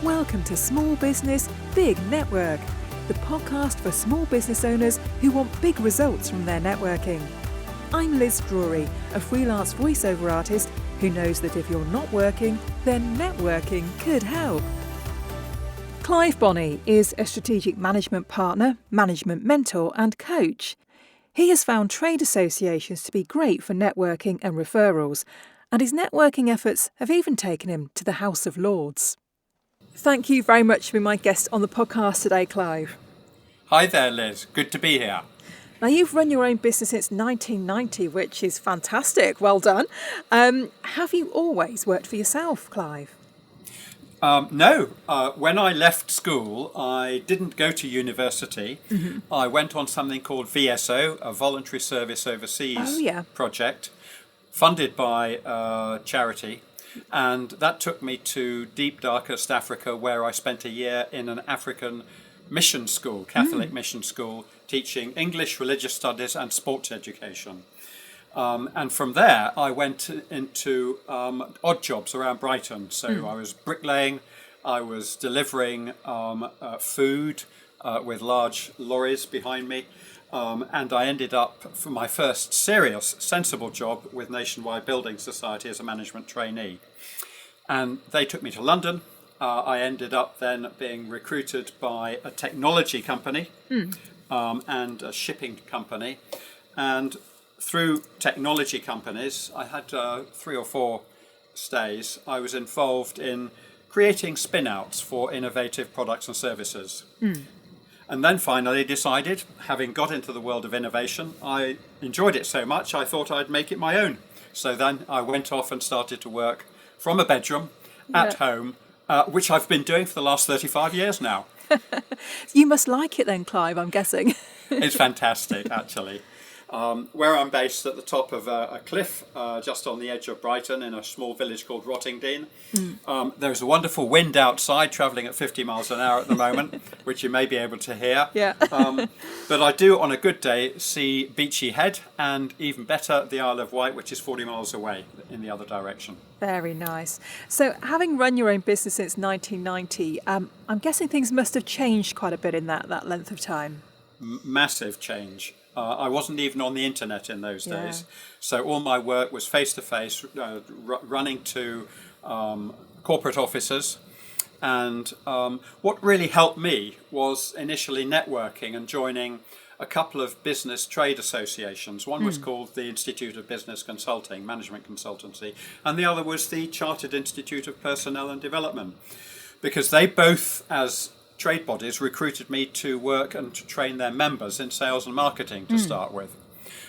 Welcome to Small Business, Big Network, the podcast for small business owners who want big results from their networking. I'm Liz Drury, a freelance voiceover artist who knows that if you're not working, then networking could help. Clive Bonny is a strategic management partner, management mentor and coach. He has found trade associations to be great for networking and referrals, and his networking efforts have even taken him to the House of Lords. Thank you very much for being my guest on the podcast today, Clive. Hi there, Liz. Good to be here. Now, you've run your own business since 1990, which is fantastic. Well done. Have you always worked for yourself, Clive? No. When I left school, I didn't go to university. Mm-hmm. I went on something called VSO, a Voluntary Service Overseas project, funded by charity. And that took me to deep, darkest Africa, where I spent a year in an African mission school, Catholic mission school, teaching English, religious studies and sports education. And from there, I went into odd jobs around Brighton. So I was bricklaying, I was delivering food with large lorries behind me. And I ended up, for my first serious, sensible job with Nationwide Building Society as a management trainee. And they took me to London. I ended up then being recruited by a technology company and a shipping company. And through technology companies, I had 3 or 4 stays. I was involved in creating spin-outs for innovative products and services. And then finally decided, having got into the world of innovation, I enjoyed it so much I thought I'd make it my own. So then I went off and started to work from a bedroom at home, which I've been doing for the last 35 years now. You must like it then, Clive, I'm guessing. It's fantastic, actually. Where I'm based at the top of a cliff just on the edge of Brighton in a small village called Rottingdean. There's a wonderful wind outside travelling at 50 miles an hour at the moment, which you may be able to hear. But I do on a good day see Beachy Head and even better the Isle of Wight, which is 40 miles away in the other direction. Very nice. So having run your own business since 1990, I'm guessing things must have changed quite a bit in that length of time. Massive change. I wasn't even on the internet in those days. So all my work was face-to-face, running to corporate offices. And what really helped me was initially networking and joining a couple of business trade associations. One was called the Institute of Business Consulting, Management Consultancy, and the other was the Chartered Institute of Personnel and Development, because they both, as trade bodies, recruited me to work and to train their members in sales and marketing to start with.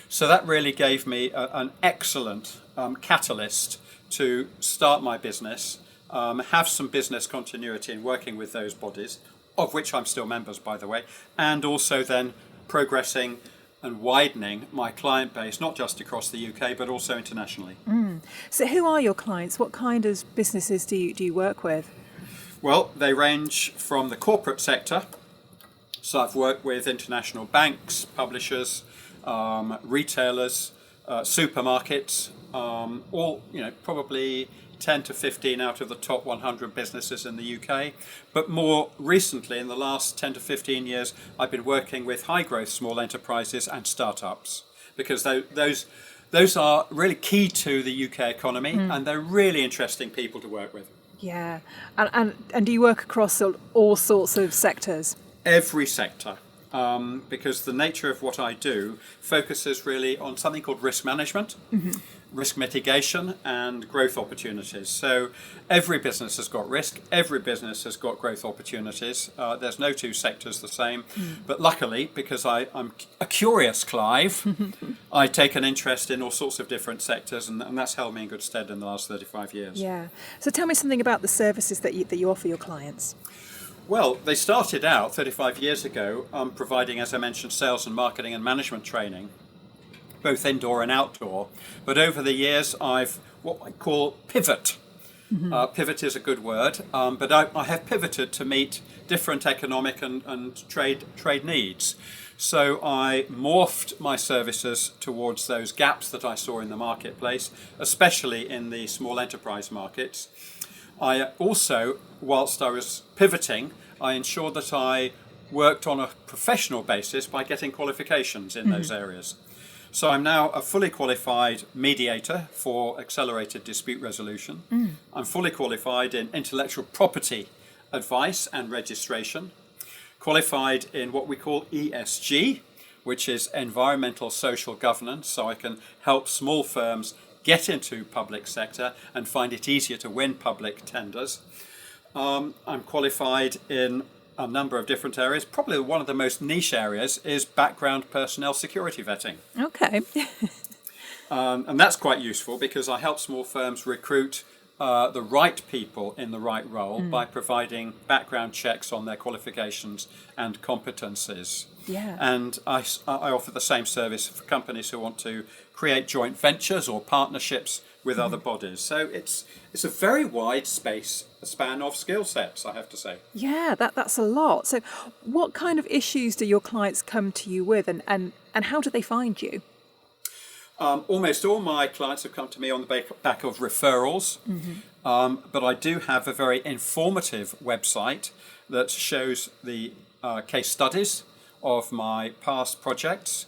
So that really gave me an excellent catalyst to start my business, have some business continuity in working with those bodies, of which I'm still members, by the way, and also then progressing and widening my client base, not just across the UK, but also internationally. So who are your clients? What kind of businesses do you work with? Well, they range from the corporate sector. So I've worked with international banks, publishers, retailers, supermarkets, all, probably 10 to 15 out of the top 100 businesses in the UK. But more recently, in the last 10 to 15 years, I've been working with high growth small enterprises and startups, because those are really key to the UK economy and they're really interesting people to work with. Yeah, and do you work across all sorts of sectors? Every sector, because the nature of what I do focuses really on something called risk management, risk mitigation and growth opportunities. So every business has got risk, every business has got growth opportunities. There's no two sectors the same. But luckily, because I'm a curious Clive, I take an interest in all sorts of different sectors, and that's held me in good stead in the last 35 years. Yeah. So tell me something about the services that you offer your clients. Well, they started out 35 years ago providing, as I mentioned, sales and marketing and management training, both indoor and outdoor. But over the years, I've what I call pivot. Pivot is a good word, but I have pivoted to meet different economic and trade needs. So I morphed my services towards those gaps that I saw in the marketplace, especially in the small enterprise markets. I also, whilst I was pivoting, I ensured that I worked on a professional basis by getting qualifications in those areas. So I'm now a fully qualified mediator for accelerated dispute resolution. I'm fully qualified in intellectual property advice and registration, qualified in what we call ESG, which is environmental social governance, so I can help small firms get into public sector and find it easier to win public tenders. I'm qualified in a number of different areas. Probably one of the most niche areas is background personnel security vetting. Okay. And that's quite useful because I help small firms recruit the right people in the right role by providing background checks on their qualifications and competencies. Yeah. And I offer the same service for companies who want to create joint ventures or partnerships with other bodies. So it's a very wide span of skill sets, I have to say. Yeah, that's a lot. So what kind of issues do your clients come to you with, and how do they find you? Almost all my clients have come to me on the back of referrals, but I do have a very informative website that shows the case studies of my past projects,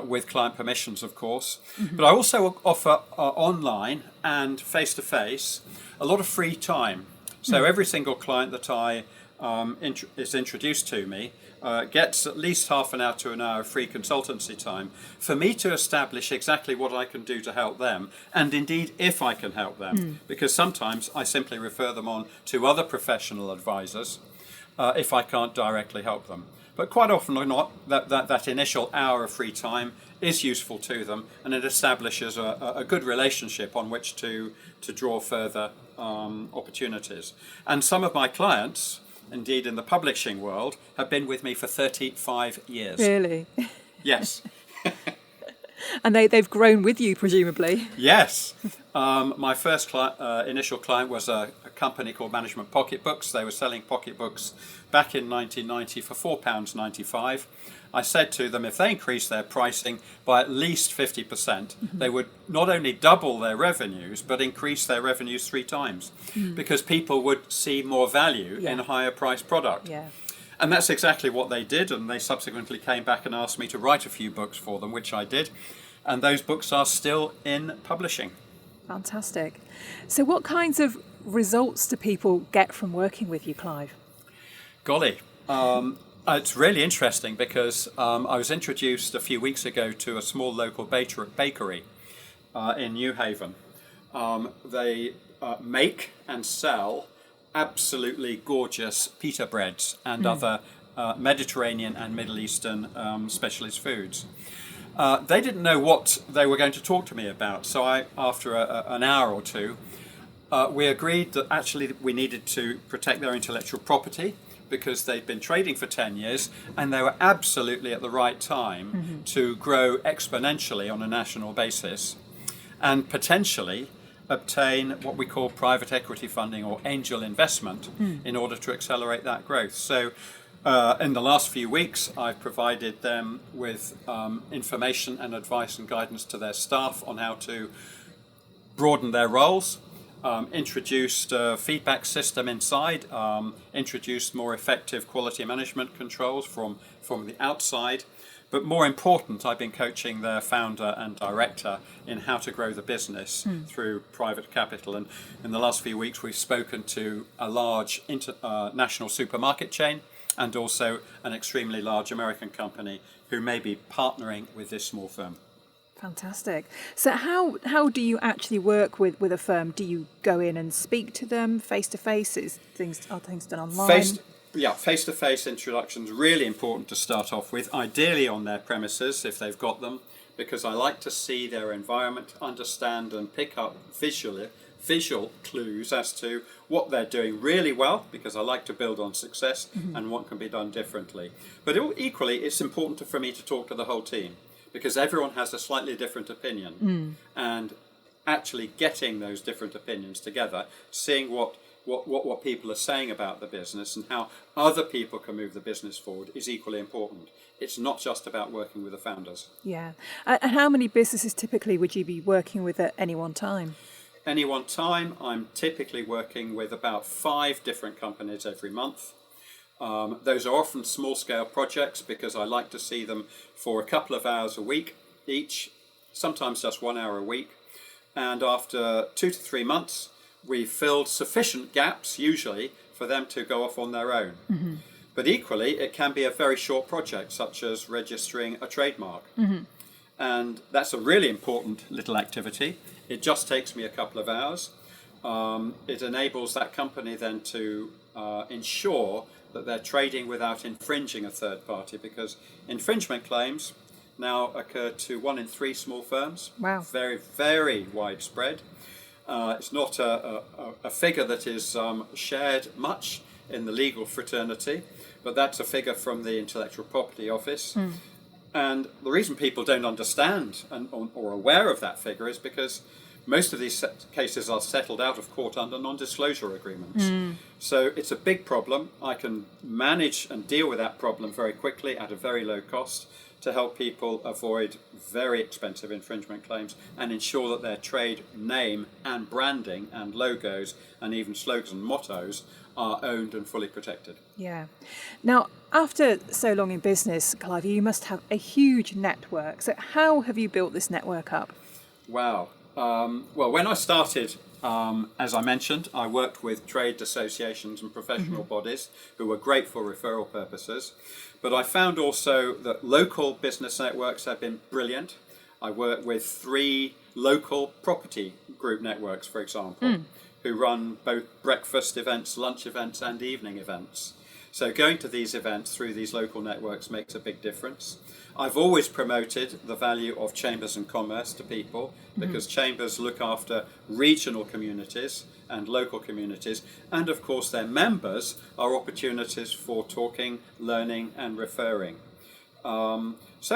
with client permissions, of course. But I also offer online and face-to-face a lot of free time. So every single client that I is introduced to me gets at least half an hour to an hour of free consultancy time for me to establish exactly what I can do to help them, and indeed if I can help them, because sometimes I simply refer them on to other professional advisors if I can't directly help them. But quite often or not, that initial hour of free time is useful to them, and it establishes a good relationship on which to draw further opportunities. And some of my clients, indeed in the publishing world, have been with me for 35 years. Really? Yes. And they've grown with you, presumably. Yes. My first initial client was a company called Management Pocketbooks. They were selling pocketbooks back in 1990 for £4.95. I said to them if they increased their pricing by at least 50%, they would not only double their revenues, but increase their revenues 3 times, because people would see more value in a higher priced product. Yeah. And that's exactly what they did, and they subsequently came back and asked me to write a few books for them, which I did. And those books are still in publishing. Fantastic. So what kinds of results do people get from working with you, Clive? Golly, it's really interesting because I was introduced a few weeks ago to a small local bakery in New Haven. They make and sell absolutely gorgeous pita breads and other Mediterranean and Middle Eastern specialist foods. They didn't know what they were going to talk to me about, so after an hour or two, we agreed that actually we needed to protect their intellectual property because they'd been trading for 10 years and they were absolutely at the right time to grow exponentially on a national basis and potentially obtain what we call private equity funding or angel investment in order to accelerate that growth. So in the last few weeks, I've provided them with information and advice and guidance to their staff on how to broaden their roles, introduced a feedback system inside, introduced more effective quality management controls from the outside. But more important, I've been coaching their founder and director in how to grow the business through private capital. And in the last few weeks, we've spoken to a large national supermarket chain and also an extremely large American company who may be partnering with this small firm. Fantastic. So how do you actually work with a firm? Do you go in and speak to them face-to-face? Are things done online? Face-to-face introductions really important to start off with, ideally on their premises if they've got them, because I like to see their environment, understand and pick up visual clues as to what they're doing really well, because I like to build on success and what can be done differently. But equally, it's important for me to talk to the whole team, because everyone has a slightly different opinion, and actually getting those different opinions together, seeing what people are saying about the business and how other people can move the business forward is equally important. It's not just about working with the founders. Yeah. And how many businesses typically would you be working with at any one time? any one time, I'm typically working with about 5 different companies every month. Those are often small-scale projects because I like to see them for a couple of hours a week each, sometimes just 1 hour a week. And after 2 to 3 months, we've filled sufficient gaps, usually, for them to go off on their own. Mm-hmm. But equally, it can be a very short project, such as registering a trademark. Mm-hmm. And that's a really important little activity. It just takes me a couple of hours. It enables that company then to ensure that they're trading without infringing a third party, because infringement claims now occur to 1 in 3 small firms. Wow. Very, very widespread. It's not a figure that is shared much in the legal fraternity, but that's a figure from the Intellectual Property Office. Mm. And the reason people don't understand or aware of that figure is because most of these cases are settled out of court under non-disclosure agreements. Mm. So it's a big problem. I can manage and deal with that problem very quickly at a very low cost to help people avoid very expensive infringement claims and ensure that their trade name and branding and logos and even slogans and mottos are owned and fully protected. Yeah. Now, after so long in business, Clive, you must have a huge network. So how have you built this network up? Wow. Well, when I started, as I mentioned, I worked with trade associations and professional mm-hmm. bodies who were great for referral purposes. But I found also that local business networks have been brilliant. I work with 3 local property group networks, for example, who run both breakfast events, lunch events, and evening events. So going to these events through these local networks makes a big difference. I've always promoted the value of chambers and commerce to people because chambers look after regional communities and local communities, and of course their members are opportunities for talking, learning, and referring. It's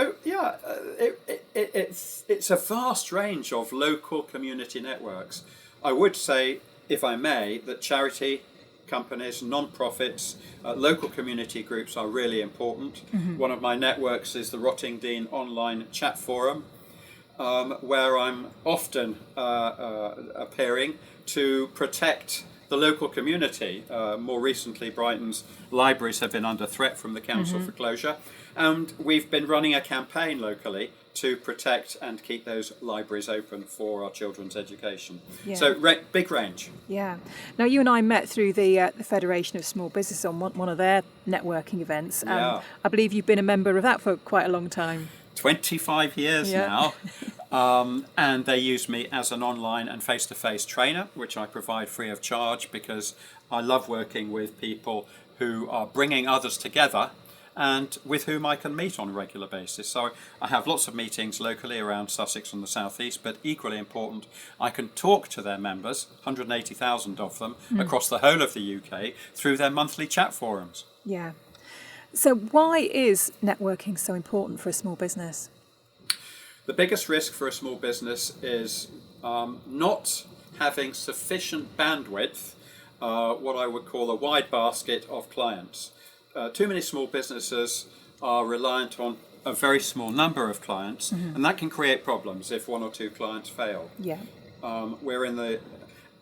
a vast range of local community networks. I would say, if I may, that charity companies, non-profits, local community groups are really important. Mm-hmm. One of my networks is the Rottingdean Online Chat Forum, where I'm often appearing to protect the local community. More recently, Brighton's libraries have been under threat from the council mm-hmm. for closure, and we've been running a campaign locally to protect and keep those libraries open for our children's education. Yeah. So big range. Yeah. Now, you and I met through the Federation of Small Business on one of their networking events. Yeah. I believe you've been a member of that for quite a long time. 25 years now. And they use me as an online and face-to-face trainer, which I provide free of charge because I love working with people who are bringing others together and with whom I can meet on a regular basis. So I have lots of meetings locally around Sussex and the South East, but equally important, I can talk to their members, 180,000 of them, across the whole of the UK, through their monthly chat forums. Yeah. So why is networking so important for a small business? The biggest risk for a small business is not having sufficient bandwidth, what I would call a wide basket of clients. Too many small businesses are reliant on a very small number of clients, mm-hmm. and that can create problems if 1 or 2 clients fail. Yeah. We're in the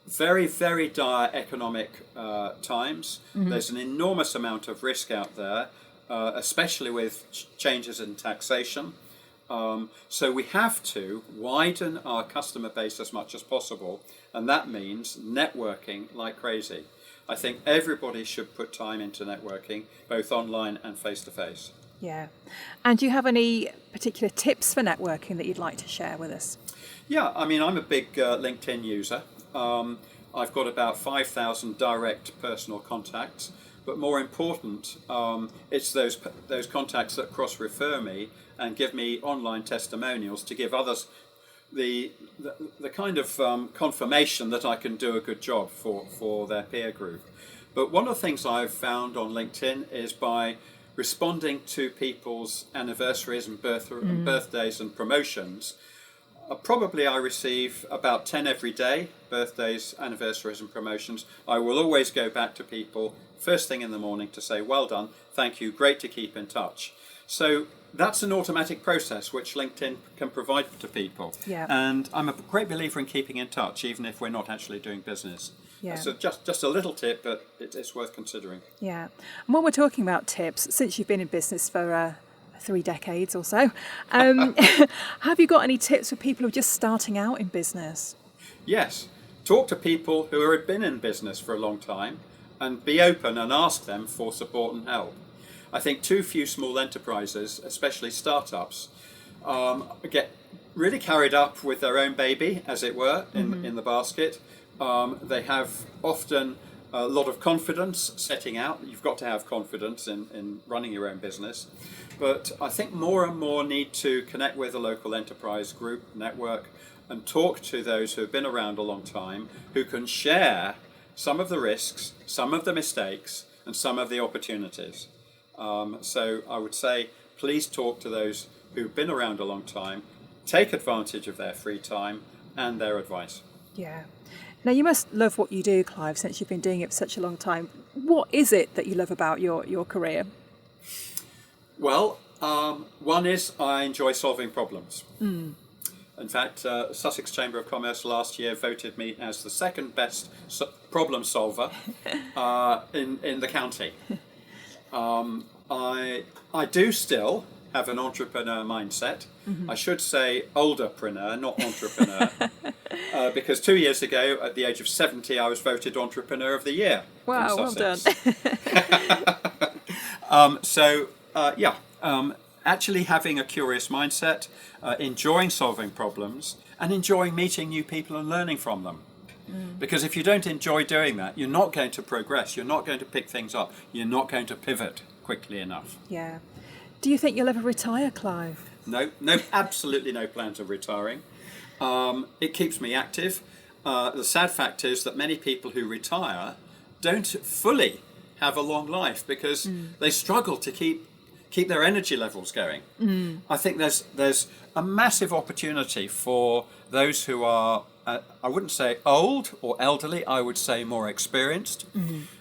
very, very dire economic times. Mm-hmm. There's an enormous amount of risk out there, especially with changes in taxation. So we have to widen our customer base as much as possible, and that means networking like crazy. I think everybody should put time into networking, both online and face-to-face. Yeah. And do you have any particular tips for networking that you'd like to share with us? Yeah, I mean, I'm a big LinkedIn user. I've got about 5,000 direct personal contacts, but more important, it's those contacts that cross-refer me and give me online testimonials to give others the kind of confirmation that I can do a good job for their peer group. But one of the things I've found on LinkedIn is by responding to people's anniversaries and birthdays and promotions, probably I receive about 10 every day, birthdays, anniversaries and promotions. I will always go back to people first thing in the morning to say, well done, thank you, great to keep in touch. So that's an automatic process which LinkedIn can provide to people. Yeah. And I'm a great believer in keeping in touch, even if we're not actually doing business. Yeah. So just a little tip, but it's worth considering. Yeah. And when we're talking about tips, since you've been in business for 3 decades or so, have you got any tips for people who are just starting out in business? Yes. Talk to people who have been in business for a long time and be open and ask them for support and help. I think too few small enterprises, especially startups, get really carried up with their own baby, as it were, in the basket. They have often a lot of confidence setting out. You've got to have confidence in running your own business. But I think more and more need to connect with a local enterprise group, network, and talk to those who have been around a long time, who can share some of the risks, some of the mistakes, and some of the opportunities. So I would say, please talk to those who've been around a long time, take advantage of their free time and their advice. Yeah. Now, you must love what you do, Clive, since you've been doing it for such a long time. What is it that you love about your career? Well, one is I enjoy solving problems. In fact, Sussex Chamber of Commerce last year voted me as the second best problem solver in the county. I do still have an entrepreneur mindset. I should say olderpreneur, not entrepreneur, because 2 years ago, at the age of 70, I was voted Entrepreneur of the Year. Wow, well done. Actually having a curious mindset, enjoying solving problems, and enjoying meeting new people and learning from them. Because if you don't enjoy doing that, you're not going to progress, you're not going to pick things up, you're not going to pivot quickly enough. Yeah. Do you think you'll ever retire, Clive? No, absolutely no plans of retiring. It keeps me active. The sad fact is that many people who retire don't fully have a long life because they struggle to keep their energy levels going. I think there's a massive opportunity for those who are, I wouldn't say old or elderly, I would say more experienced.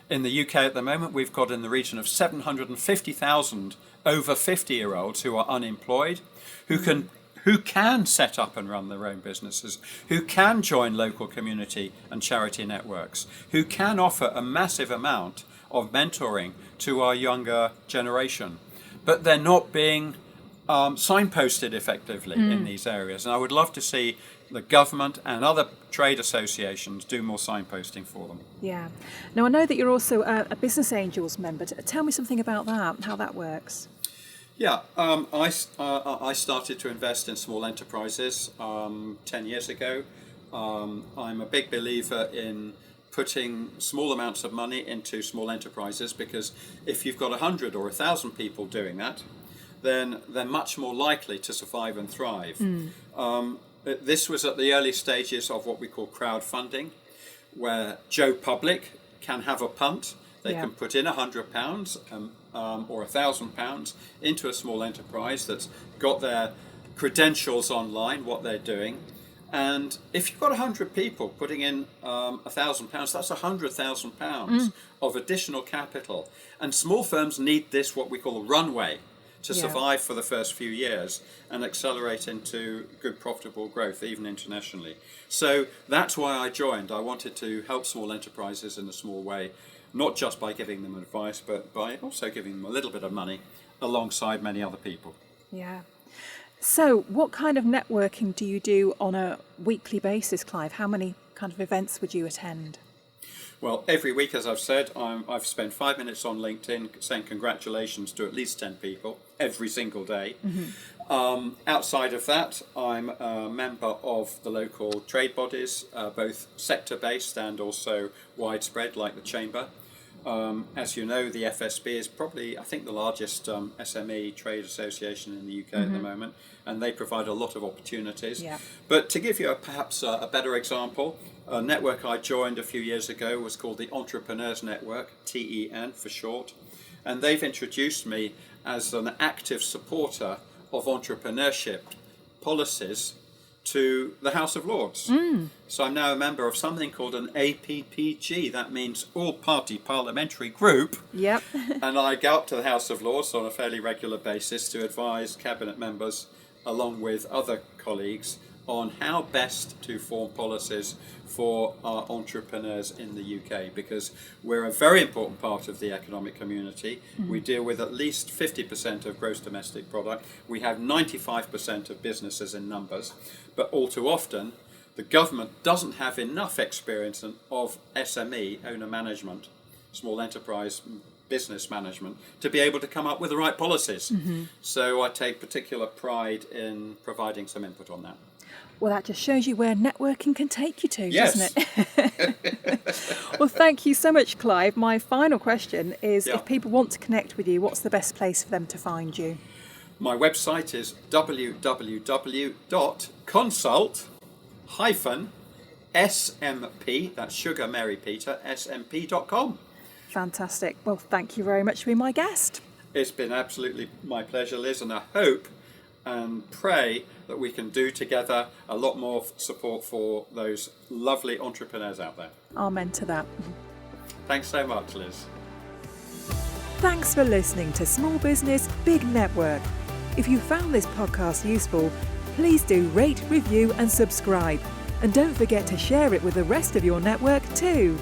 In the UK at the moment, we've got in the region of 750,000 over 50-year-olds who are unemployed, who can set up and run their own businesses, who can join local community and charity networks, who can offer a massive amount of mentoring to our younger generation. But they're not being signposted effectively in these areas. And I would love to see the government and other trade associations do more signposting for them. Yeah. Now, I know that you're also a Business Angels member. Tell me something about that, how that works. Yeah, I started to invest in small enterprises 10 years ago. I'm a big believer in putting small amounts of money into small enterprises because if you've got 100 or 1,000 people doing that, then they're much more likely to survive and thrive. This was at the early stages of what we call crowdfunding, where Joe Public can have a punt. They can put in £100 or £1,000 into a small enterprise that's got their credentials online, what they're doing. And if you've got 100 people putting in £1,000, that's £100,000 of additional capital. And small firms need this, what we call a runway, to survive for the first few years and accelerate into good profitable growth, even internationally. So that's why I joined. I wanted to help small enterprises in a small way, not just by giving them advice, but by also giving them a little bit of money alongside many other people. Yeah. So what kind of networking do you do on a weekly basis, Clive? How many kind of events would you attend? Well, every week, as I've said, I've spent 5 minutes on LinkedIn saying congratulations to at least 10 people every single day. Outside of that, I'm a member of the local trade bodies, both sector-based and also widespread, like the Chamber. As you know, the FSB is probably, I think, the largest SME trade association in the UK at the moment, and they provide a lot of opportunities. Yeah. But to give you perhaps a better example, a network I joined a few years ago was called the Entrepreneurs Network, TEN for short, and they've introduced me as an active supporter of entrepreneurship policies to the House of Lords. So I'm now a member of something called an APPG. That means All Party Parliamentary Group. Yep. And I go up to the House of Lords on a fairly regular basis to advise cabinet members, along with other colleagues, on how best to form policies for our entrepreneurs in the UK, because we're a very important part of the economic community. We deal with at least 50% of gross domestic product. We have 95% of businesses in numbers, but all too often the government doesn't have enough experience of SME, owner management, small enterprise business management, to be able to come up with the right policies. So I take particular pride in providing some input on that. Well, that just shows you where networking can take you to, Yes. doesn't it? Well, thank you so much, Clive. My final question is, if people want to connect with you, what's the best place for them to find you? My website is www.consult-smp, that's Sugar Mary Peter, smp.com. Fantastic. Well, thank you very much for being my guest. It's been absolutely my pleasure, Liz, and I hope and pray that we can do together a lot more support for those lovely entrepreneurs out there. Amen to that. Thanks so much, Liz. Thanks for listening to Small Business, Big Network. If you found this podcast useful, please do rate, review and subscribe. And don't forget to share it with the rest of your network too.